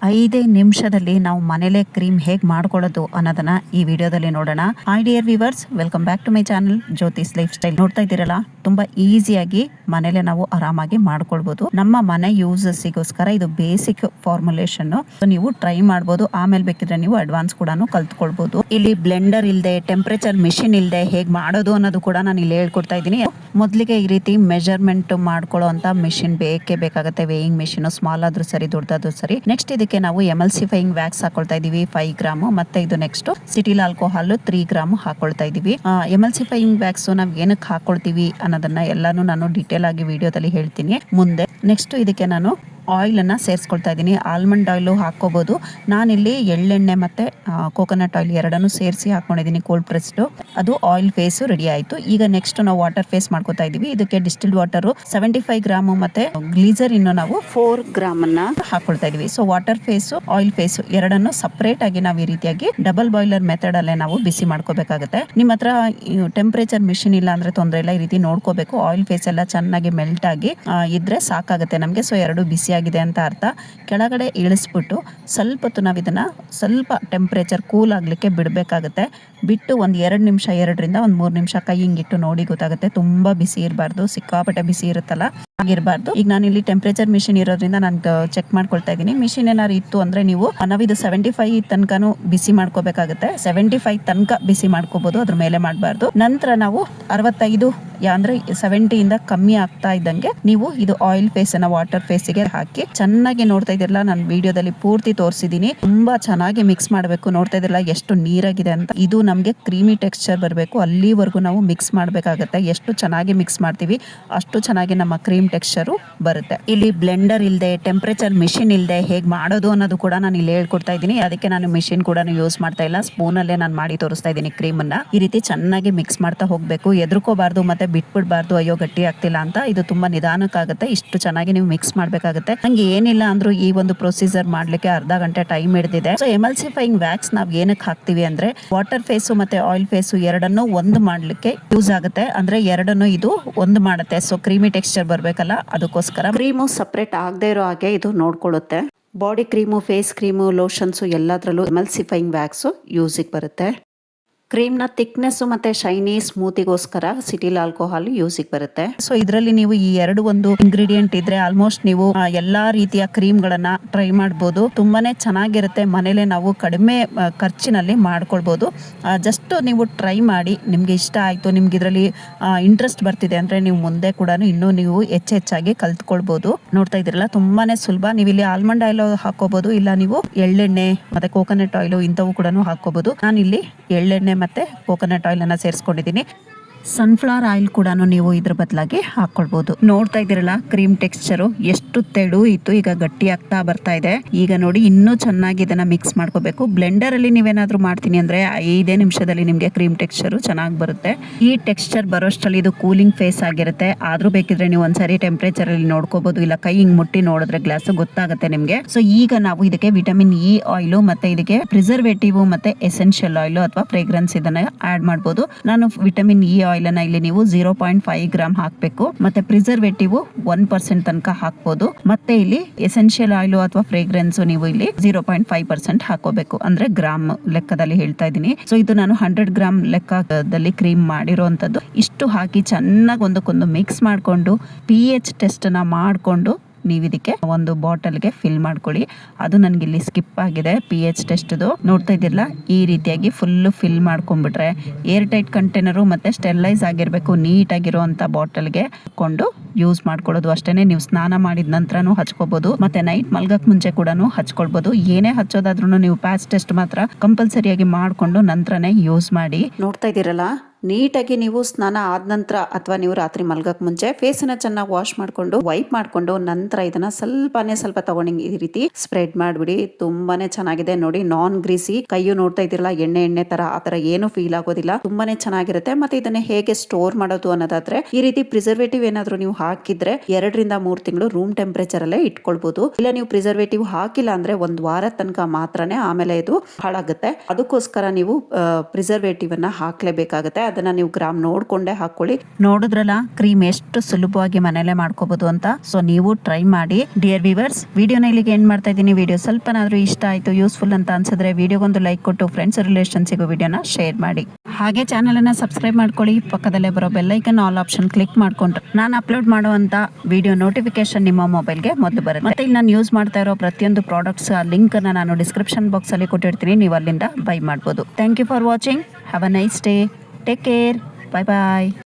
5 ನಿಮಿಷದಲ್ಲಿ ನಾವು ಮನೇಲೆ ಕ್ರೀಮ್ ಹೇಗೆ ಮಾಡ್ಕೊಳ್ಳೋದು ಅನ್ನೋದನ್ನ ಈ ವಿಡಿಯೋದಲ್ಲಿ ನೋಡೋಣ. Hi dear viewers, welcome back to my channel Jyothi's lifestyle. ನೋಡ್ತಾ ಇದ್ದೀರಲ್ಲ, ತುಂಬಾ ಈಸಿಯಾಗಿ ಮನೇಲೆ ನಾವು ಆರಾಮಾಗಿ ಮಾಡ್ಕೊಳ್ಬಹುದು. ನಮ್ಮ ಮನೆ ಯೂಸಸ್ಸಿಗೋಸ್ಕರ ಇದು ಬೇಸಿಕ್ ಫಾರ್ಮುಲೇಷನ್. ನೀವು ಟ್ರೈ ಮಾಡಬಹುದು. ಆಮೇಲೆ ಬೇಕಿದ್ರೆ ನೀವು ಅಡ್ವಾನ್ಸ್ ಕೂಡ ಕಲ್ತ್ಕೊಳ್ಬಹುದು. ಇಲ್ಲಿ ಬ್ಲೆಂಡರ್ ಇಲ್ಲದೆ, ಟೆಂಪರೇಚರ್ ಮಿಷಿನ್ ಇಲ್ಲದೆ ಹೇಗೆ ಮಾಡೋದು ಅನ್ನೋದು ಕೂಡ ನಾನು ಇಲ್ಲಿ ಹೇಳ್ಕೊಡ್ತಾ ಇದ್ದೀನಿ. ಮೊದಲಿಗೆ ಈ ರೀತಿ ಮೆಜರ್ಮೆಂಟ್ ಮಾಡ್ಕೊಳ್ಳೋ ಅಂತ ಮಿಷಿನ್ ಬೇಕೇ ಬೇಕಾಗುತ್ತೆ. ವೇಯಿಂಗ್ ಮಿಷಿನ್ ಸ್ಮಾಲ್ ಆದ್ರೂ ಸರಿ, ದೊಡ್ಡದಾದ್ರೂ ಸರಿ. ನೆಕ್ಸ್ಟ್ ಇದಕ್ಕೆ ನಾವು ಎಮಲ್ಸಿಫೈಯಿಂಗ್ ವ್ಯಾಕ್ಸ್ ಹಾಕೊಳ್ತಾ ಇದೀವಿ 5 ಗ್ರಾಮ್. ಮತ್ತೆ ಇದು ನೆಕ್ಸ್ಟ್ ಸಿಟಿಲ್ ಆಲ್ಕೋಹಾಲ್ 3 ಗ್ರಾಮ್ ಹಾಕೊಳ್ತಾ ಇದೀವಿ. ಎಮಲ್ಸಿಫೈಯಿಂಗ್ ವ್ಯಾಕ್ಸ್ ನಾವ್ ಏನಕ್ಕೆ ಹಾಕೊಳ್ತೀವಿ ಅನ್ನೋದನ್ನ ಎಲ್ಲಾನು ನಾನು ಡೀಟೇಲ್ ಆಗಿ ವಿಡಿಯೋದಲ್ಲಿ ಹೇಳ್ತೀನಿ ಮುಂದೆ. ನೆಕ್ಸ್ಟ್ ಇದಕ್ಕೆ ನಾನು ಆಯಿಲ್ ಅನ್ನ ಸೇರಿಸ್ಕೊಳ್ತಾ ಇದ್ದೀನಿ. ಆಲ್ಮಂಡ್ ಆಯಿಲ್ ಹಾಕೋಬಹುದು. ನಾನಿಲ್ಲಿ ಎಳ್ಳೆಣ್ಣೆ ಮತ್ತೆ ಕೋಕೋನಟ್ ಆಯಿಲ್ ಎರಡನ್ನು ಸೇರಿಸಿ ಹಾಕೊಂಡಿದ್ದೀನಿ, ಕೋಲ್ಡ್ ಪ್ರೆಸ್ಡ್. ಅದು ಆಯಿಲ್ ಫೇಸ್ ರೆಡಿ ಆಯ್ತು. ಈಗ ನೆಕ್ಸ್ಟ್ ನಾವು ವಾಟರ್ ಫೇಸ್ ಮಾಡ್ಕೊತಾ ಇದೀವಿ. ಇದಕ್ಕೆ ಡಿಸ್ಟಿಲ್ಡ್ ವಾಟರ್ 75 ಗ್ರಾಮ್ ಮತ್ತೆ ಗ್ಲೀಸರಿನ್ ನಾವು 4 ಗ್ರಾಮ್ ಅನ್ನ ಹಾಕೊಳ್ತಾ ಇದೀವಿ. So water phase, oil phase ಎರಡನ್ನು ಸಪರೇಟ್ ಆಗಿ ನಾವು ಈ ರೀತಿಯಾಗಿ ಡಬಲ್ ಬಾಯ್ಲರ್ ಮೆಥಡ್ ಅಲ್ಲೇ ನಾವು ಬಿಸಿ ಮಾಡ್ಕೋಬೇಕಾಗುತ್ತೆ. ನಿಮ್ಮ ಹತ್ರ ಟೆಂಪರೇಚರ್ ಮಿಷಿನ್ ಇಲ್ಲ ಅಂದ್ರೆ ತೊಂದರೆ ಇಲ್ಲ, ಈ ರೀತಿ ನೋಡ್ಕೋಬೇಕು. ಆಯಿಲ್ ಫೇಸ್ ಎಲ್ಲ ಚೆನ್ನಾಗಿ ಮೆಲ್ಟ್ ಆಗಿ ಇದ್ರೆ ಸಾಕಾಗುತ್ತೆ ನಮಗೆ. ಸೊ ಎರಡು ಬಿಸಿ ಆಗಿದೆ ಅಂತ ಅರ್ಥ. ಕೆಳಗಡೆ ಇಳಿಸ್ಬಿಟ್ಟು ಸ್ವಲ್ಪ ಹೊತ್ತು ನಾವು ಇದನ್ನ ಸ್ವಲ್ಪ ಟೆಂಪರೇಚರ್ ಕೂಲ್ ಆಗ್ಲಿಕ್ಕೆ ಬಿಡಬೇಕಾಗುತ್ತೆ. ಬಿಟ್ಟು ಒಂದು 2 ನಿಮಿಷ, 2ರಿಂದ 3 ನಿಮಿಷ ಕೈ ಹಿಂಗಿಟ್ಟು ನೋಡಿ ಗೊತ್ತಾಗುತ್ತೆ. ತುಂಬಾ ಬಿಸಿ ಇರಬಾರ್ದು, ಸಿಕ್ಕಾಪಟ್ಟೆ ಬಿಸಿ ಇರುತ್ತಲ್ಲ ಆಗಿರಬಾರ್ದು. ಈಗ ನಾನು ಇಲ್ಲಿ ಟೆಂಪರೇಚರ್ ಮಿಷಿನ್ ಇರೋದ್ರಿಂದ ನಾನು ಚೆಕ್ ಮಾಡ್ಕೊಳ್ತಾ ಇದ್ದೀನಿ. ಮಿಷಿನ್ ಏನಾದ್ರು ಇತ್ತು ಅಂದ್ರೆ ನಾವಿದು 75 ತನಕನೂ ಬಿಸಿ ಮಾಡ್ಕೋಬೇಕಾಗುತ್ತೆ. 75 ತನಕ ಬಿಸಿ ಮಾಡ್ಕೋಬಹುದು, ಅದ್ರ ಮೇಲೆ ಮಾಡಬಾರ್ದು. ನಂತರ ನಾವು 65 ಅಂದ್ರೆ 70 ಇಂದ ಕಮ್ಮಿ ಆಗ್ತಾ ಇದ್ದಂಗೆ ನೀವು ಇದು ಆಯಿಲ್ ಫೇಸ್ ಅನ್ನ ವಾಟರ್ ಫೇಸ್ಗೆ ಹಾಕಿ ಚೆನ್ನಾಗಿ, ನೋಡ್ತಾ ಇದಿರಲ್ಲ, ನಾನು ವಿಡಿಯೋದಲ್ಲಿ ಪೂರ್ತಿ ತೋರಿಸಿದೀನಿ. ತುಂಬಾ ಚೆನ್ನಾಗಿ ಮಿಕ್ಸ್ ಮಾಡಬೇಕು. ನೋಡ್ತಾ ಇದಿರಲ್ಲ ಎಷ್ಟು ನೀರಾಗಿದೆ ಅಂತ. ಇದು ನಮ್ಗೆ ಕ್ರೀಮಿ ಟೆಕ್ಸ್ಚರ್ ಬರಬೇಕು, ಅಲ್ಲಿವರೆಗೂ ನಾವು ಮಿಕ್ಸ್ ಮಾಡಬೇಕಾಗುತ್ತೆ. ಎಷ್ಟು ಚೆನ್ನಾಗಿ ಮಿಕ್ಸ್ ಮಾಡ್ತೀವಿ ಅಷ್ಟು ಚೆನ್ನಾಗಿ ನಮ್ಮ ಕ್ರೀಮ್ ಟೆಕ್ಸ್ಚರ್ ಬರುತ್ತೆ. ಇಲ್ಲಿ ಬ್ಲೆಂಡರ್ ಇಲ್ಲದೆ, ಟೆಂಪರೇಚರ್ ಮಿಷಿನ್ ಇಲ್ಲದೆ ಹೇಗೆ ಮಾಡೋದು ಅನ್ನೋದು ಕೂಡ ನಾನು ಇಲ್ಲಿ ಹೇಳ್ಕೊಡ್ತಾ ಇದ್ದೀನಿ. ಅದಕ್ಕೆ ನಾನು ಮಿಷಿನ್ ಕೂಡ ಯೂಸ್ ಮಾಡ್ತಾ ಇಲ್ಲ, ಸ್ಪೂನ್ ಅಲ್ಲೇ ನಾನು ಮಾಡಿ ತೋರಿಸ್ತಾ ಇದ್ದೀನಿ. ಕ್ರೀಮ್ ಅನ್ನ ಈ ರೀತಿ ಚೆನ್ನಾಗಿ ಮಿಕ್ಸ್ ಮಾಡ್ತಾ ಹೋಗ್ಬೇಕು. ಎದ್ರುಕೋಬಾರ್ದು ಮತ್ತೆ ಬಿಟ್ಬಿಡ್ಬಾರ್ದು, ಅಯ್ಯೋ ಗಟ್ಟಿ ಆಗ್ತಿಲ್ಲ ಅಂತ. ಇದು ತುಂಬಾ ನಿಧಾನಕ್ಕಾಗುತ್ತೆ. ಇಷ್ಟು ಚೆನ್ನಾಗಿ ನೀವು ಮಿಕ್ಸ್ ಮಾಡ್ಬೇಕಾಗುತ್ತೆ. ನಂಗೆ ಏನಿಲ್ಲ ಅಂದ್ರೂ ಈ ಒಂದು ಪ್ರೊಸೀಜರ್ ಮಾಡ್ಲಿಕ್ಕೆ ಅರ್ಧ ಗಂಟೆ ಟೈಮ್ ಹಿಡಿದಿದೆ. ಸೊ ಎಮಲ್ಸಿಫೈಯಿಂಗ್ ವ್ಯಾಕ್ಸ್ ನಾವ್ ಏನಕ್ಕೆ ಹಾಕ್ತಿವಿ ಅಂದ್ರೆ ವಾಟರ್ ಫೇಸ್ ಮತ್ತೆ ಆಯಿಲ್ ಫೇಸ್ ಎರಡನ್ನು ಒಂದು ಮಾಡ್ಲಿಕ್ಕೆ ಯೂಸ್ ಆಗುತ್ತೆ. ಅಂದ್ರೆ ಎರಡನ್ನು ಇದು ಒಂದು ಮಾಡುತ್ತೆ. ಸೊ ಕ್ರೀಮಿ ಟೆಕ್ಸ್ಚರ್ ಬರ್ಬೇಕಲ್ಲ, ಅದಕ್ಕೋಸ್ಕರ ಕ್ರೀಮು ಸಪರೇಟ್ ಆಗದೆ ಇರೋ ಹಾಗೆ ಇದು ನೋಡ್ಕೊಳ್ಳುತ್ತೆ. Body cream, face cream, lotions ಎಲ್ಲದರಲ್ಲೂ ಎಮಲ್ಸಿಫೈಯಿಂಗ್ ವ್ಯಾಕ್ಸ್ ಯೂಸಿಗೆ ಬರುತ್ತೆ. ಕ್ರೀಮ್ನ ಥಿಕ್ನೆಸ್ ಮತ್ತೆ ಶೈನಿ ಸ್ಮೂತಿಗೋಸ್ಕರ ಸಿಟಿಲ್ ಆಲ್ಕೋಹಾಲ್ ಯೂಸಿಗೆ ಬರುತ್ತೆ. ಸೊ ಇದರಲ್ಲಿ ನೀವು ಈ ಒಂದು ಇಂಗ್ರೀಡಿಯೆಂಟ್ ಇದ್ರೆ ಆಲ್ಮೋಸ್ಟ್ ನೀವು ಎಲ್ಲಾ ರೀತಿಯ ಕ್ರೀಮ್ ಗಳನ್ನ ಟ್ರೈ ಮಾಡಬಹುದು. ತುಂಬಾನೇ ಚೆನ್ನಾಗಿರುತ್ತೆ. ಮನೇಲೆ ನಾವು ಕಡಿಮೆ ಖರ್ಚಿನಲ್ಲಿ ಮಾಡ್ಕೊಳ್ಬಹುದು. ಜಸ್ಟ್ ನೀವು ಟ್ರೈ ಮಾಡಿ, ನಿಮ್ಗೆ ಇಷ್ಟ ಆಯ್ತು, ನಿಮ್ಗೆ ಇದರಲ್ಲಿ ಇಂಟ್ರೆಸ್ಟ್ ಬರ್ತಿದೆ ಅಂದ್ರೆ ನೀವು ಮುಂದೆ ಕೂಡ ಇನ್ನೂ ನೀವು ಹೆಚ್ಚಾಗಿ ಕಲ್ತ್ಕೊಳ್ಬಹುದು. ನೋಡ್ತಾ ಇದ್ರಲ್ಲ, ತುಂಬಾನೇ ಸುಲಭ. ನೀವು ಇಲ್ಲಿ ಆಲ್ಮಂಡ್ ಆಯಿಲ್ ಹಾಕೋಬಹುದು, ಇಲ್ಲ ನೀವು ಎಳ್ಳೆಣ್ಣೆ ಮತ್ತೆ ಕೋಕೋನಟ್ ಆಯಿಲ್ ಇಂಥವು ಕೂಡ ಹಾಕೋಬಹುದು. ನಾನು ಇಲ್ಲಿ ಎಳ್ಳೆಣ್ಣೆ ಮತ್ತೆ ಕೋಕೋನಟ್ ಆಯಿಲ್ ಅನ್ನ ಸೇರಿಸ್ಕೊಂಡಿದ್ದೀನಿ. ಸನ್ಫ್ಲವರ್ ಆಯಿಲ್ ಕೂಡ ನೀವು ಇದ್ರ ಬದಲಾಗಿ ಹಾಕೊಳ್ಬಹುದು. ನೋಡ್ತಾ ಇದ್ದೀರಲ್ಲ, ಕ್ರೀಮ್ ಟೆಕ್ಸ್ಚರು ಎಷ್ಟು ತೆಳು ಇತ್ತು, ಈಗ ಗಟ್ಟಿ ಆಗ್ತಾ ಬರ್ತಾ ಇದೆ. ಈಗ ನೋಡಿ, ಇನ್ನೂ ಚೆನ್ನಾಗಿ ಇದನ್ನ ಮಿಕ್ಸ್ ಮಾಡ್ಕೋಬೇಕು. ಬ್ಲೆಂಡರ್ ಅಲ್ಲಿ ನೀವೇನಾದ್ರೂ ಮಾಡ್ತೀನಿ ಅಂದ್ರೆ 5 ನಿಮಿಷದಲ್ಲಿ ನಿಮ್ಗೆ ಕ್ರೀಮ್ ಟೆಕ್ಸ್ಚರು ಚೆನ್ನಾಗಿ ಬರುತ್ತೆ. ಈ ಟೆಕ್ಸ್ಚರ್ ಬರೋಷ್ಟರಲ್ಲಿ ಇದು ಕೂಲಿಂಗ್ ಫೇಸ್ ಆಗಿರುತ್ತೆ. ಆದ್ರೂ ಬೇಕಿದ್ರೆ ನೀವು ಒಂದ್ಸರಿ ಟೆಂಪರೇಚರ್ ಅಲ್ಲಿ ನೋಡ್ಕೋಬಹುದು, ಇಲ್ಲ ಕೈ ಹಿಂಗ್ ಮುಟ್ಟಿ ನೋಡಿದ್ರೆ ಗ್ಲಾಸ್ ಗೊತ್ತಾಗುತ್ತೆ ನಿಮ್ಗೆ. ಸೊ ಈಗ ನಾವು ಇದಕ್ಕೆ ವಿಟಮಿನ್ ಇ ಆಯಿಲ್ ಮತ್ತೆ ಇದಕ್ಕೆ ಪ್ರಿಸರ್ವೇಟಿವ್ ಮತ್ತೆ ಎಸೆನ್ಷಿಯಲ್ ಆಯಿಲ್ ಅಥವಾ ಫ್ರೇಗ್ರೆನ್ಸ್ ಇದನ್ನ ಆಡ್ ಮಾಡಬಹುದು. ನಾನು ವಿಟಮಿನ್ ಇ ಆಯಿಲ್ ಅನ್ನ ಇಲ್ಲಿ ನೀವು 0.5 ಗ್ರಾಮ್ ಹಾಕಬೇಕು. ಮತ್ತೆ ಪ್ರಿಸರ್ವೇಟಿವ್ 1% ತನಕ ಹಾಕಬಹುದು. ಮತ್ತೆ ಇಲ್ಲಿ ಎಸೆನ್ಷಿಯಲ್ ಆಯಿಲ್ ಅಥವಾ ಫ್ರೇಗ್ರೆನ್ಸ್ ನೀವು ಇಲ್ಲಿ 0.5% ಹಾಕೋಬೇಕು. ಅಂದ್ರೆ ಗ್ರಾಮ್ ಲೆಕ್ಕದಲ್ಲಿ ಹೇಳ್ತಾ ಇದ್ದೀನಿ. ಸೊ ಇದು ನಾನು 100 ಗ್ರಾಮ್ ಲೆಕ್ಕದಲ್ಲಿ ಕ್ರೀಮ್ ಮಾಡಿರೋಂಥದ್ದು. ಇಷ್ಟು ಹಾಕಿ ಚೆನ್ನಾಗಿ ಒಂದಕ್ಕೊಂದು ಮಿಕ್ಸ್ ಮಾಡಿಕೊಂಡು pH ಟೆಸ್ಟ್ ನ ಮಾಡಿಕೊಂಡು ನೀವು ಇದಕ್ಕೆ ಒಂದು ಬಾಟಲ್ಗೆ ಫಿಲ್ ಮಾಡ್ಕೊಳ್ಳಿ. ಅದು ನನಗೆ ಇಲ್ಲಿ ಸ್ಕಿಪ್ ಆಗಿದೆ, pH ಟೆಸ್ಟ್ದು. ನೋಡ್ತಾ ಇದ್ದಿರಲ್ಲ, ಈ ರೀತಿಯಾಗಿ ಫುಲ್ ಫಿಲ್ ಮಾಡ್ಕೊಂಡ್ಬಿಟ್ರೆ ಏರ್ ಟೈಟ್ ಕಂಟೈನರು ಮತ್ತೆ ಸ್ಟೆರಿಲೈಸ್ ಆಗಿರಬೇಕು. ನೀಟಾಗಿರುವಂಥ ಬಾಟಲ್ಗೆ ಹಾಕೊಂಡು ಯೂಸ್ ಮಾಡ್ಕೊಳ್ಳೋದು ಅಷ್ಟೇನೆ. ನೀವು ಸ್ನಾನ ಮಾಡಿದ ನಂತರನೂ ಹಚ್ಕೋಬಹುದು, ಮತ್ತೆ ನೈಟ್ ಮಲ್ಗಕ್ ಮುಂಚೆ ಕೂಡ ಹಚ್ಕೊಳ್ಬಹುದು. ಏನೇ ಹಚ್ಚೋದಾದ್ರೂ ನೀವು ಪ್ಯಾಚ್ ಟೆಸ್ಟ್ ಮಾತ್ರ ಕಂಪಲ್ಸರಿಯಾಗಿ ಮಾಡಿಕೊಂಡು ನಂತರನೇ ಯೂಸ್ ಮಾಡಿ. ನೋಡ್ತಾ ಇದ್ದೀರಲ್ಲ, ನೀಟಾಗಿ ನೀವು ಸ್ನಾನ ಆದ ನಂತರ ಅಥವಾ ನೀವು ರಾತ್ರಿ ಮಲ್ಗಕ್ ಮುಂಚೆ ಫೇಸನ್ನ ಚೆನ್ನಾಗಿ ವಾಶ್ ಮಾಡ್ಕೊಂಡು ವೈಪ್ ಮಾಡ್ಕೊಂಡು ನಂತರ ಇದನ್ನ ಸ್ವಲ್ಪ ತಗೊಂಡು ಈ ರೀತಿ ಸ್ಪ್ರೆಡ್ ಮಾಡ್ಬಿಡಿ. ತುಂಬಾನೇ ಚೆನ್ನಾಗಿದೆ ನೋಡಿ, ನಾನ್ ಗ್ರೀಸಿ. ಕೈಯು ನೋಡ್ತಾ ಇದ್ದೀರಲ್ಲ, ಎಣ್ಣೆ ತರ ಆತರ ಏನು ಫೀಲ್ ಆಗೋದಿಲ್ಲ. ತುಂಬಾನೇ ಚೆನ್ನಾಗಿರುತ್ತೆ. ಮತ್ತೆ ಇದನ್ನ ಹೇಗೆ ಸ್ಟೋರ್ ಮಾಡೋದು ಅನ್ನೋದಾದ್ರೆ, ಈ ರೀತಿ ಪ್ರಿಸರ್ವೇಟಿವ್ ಏನಾದ್ರು ನೀವು ಹಾಕಿದ್ರೆ 2ರಿಂದ 3 ತಿಂಗಳು ರೂಮ್ ಟೆಂಪರೇಚರ್ ಅಲ್ಲೇ ಇಟ್ಕೊಳ್ಬಹುದು. ಇಲ್ಲ ನೀವು ಪ್ರಿಸರ್ವೇಟಿವ್ ಹಾಕಿಲ್ಲ ಅಂದ್ರೆ 1 ವಾರ ತನಕ ಮಾತ್ರನೇ, ಆಮೇಲೆ ಇದು ಹಾಳಾಗುತ್ತೆ. ಅದಕ್ಕೋಸ್ಕರ ನೀವು ಪ್ರಿಸರ್ವೇಟಿವ್ ಅನ್ನ ಹಾಕ್ಲೇಬೇಕಾಗುತ್ತೆ. ಅದನ್ನ ನೀವು ಗ್ರಾಮ್ ನೋಡ್ಕೊಂಡೇ ಹಾಕೊಳ್ಳಿ. ನೋಡಿದ್ರಲ್ಲ ಕ್ರೀಮ್ ಎಷ್ಟು ಸುಲಭವಾಗಿ ಮನೇಲೆ ಮಾಡ್ಕೋಬಹುದು ಅಂತ. ಸೊ ನೀವು ಟ್ರೈ ಮಾಡಿ. ಡಿಯರ್ ವ್ಯೂವರ್ಸ್, ವಿಡಿಯೋನ ಇಲ್ಲಿಗೆ ಎಂಡ್ ಮಾಡ್ತಾ ಇದ್ದೀನಿ. ವಿಡಿಯೋ ಸ್ವಲ್ಪನಾದ್ರೂ ಇಷ್ಟ ಆಯ್ತು, ಯೂಸ್ಫುಲ್ ಅಂತ ಅನ್ಸಿದ್ರೆ ವಿಡಿಯೋಗೊಂದು ಲೈಕ್ ಕೊಟ್ಟು ಫ್ರೆಂಡ್ಸ್ ರಿಲೇಷನ್ಸಿಗೂ ವಿಡಿಯೋನ ಶೇರ್ ಮಾಡಿ. ಹಾಗೆ ಚಾನಲ್ ಅನ್ನ ಸಬ್ಸ್ಕ್ರೈಬ್ ಮಾಡ್ಕೊಳ್ಳಿ. ಪಕ್ಕದಲ್ಲೇ ಬರೋ bell icon all option click ಮಾಡ್ಕೊಂಡ್ರೆ ನಾನು ಅಪ್ಲೋಡ್ ಮಾಡುವಂತ ವಿಡಿಯೋ ನೋಟಿಫಿಕೇಶನ್ ನಿಮ್ಮ ಮೊಬೈಲ್ಗೆ ಮೊದಲು ಬರುತ್ತೆ. ಮತ್ತೆ ಇಲ್ಲಿ ನಾನು ಯೂಸ್ ಮಾಡ್ತಾ ಇರೋ ಪ್ರತಿಯೊಂದು ಪ್ರಾಡಕ್ಟ್ಸ್ ಲಿಂಕ್ ಅನ್ನ ನಾನು ಡಿಸ್ಕ್ರಿಪ್ಷನ್ ಬಾಕ್ಸ್ ಅಲ್ಲಿ ಕೊಟ್ಟಿರ್ತೀನಿ, ನೀವು ಅಲ್ಲಿಂದ ಬೈ ಮಾಡ್ಬೋದು. Thank you for watching. Have a nice day. Take care. Bye bye.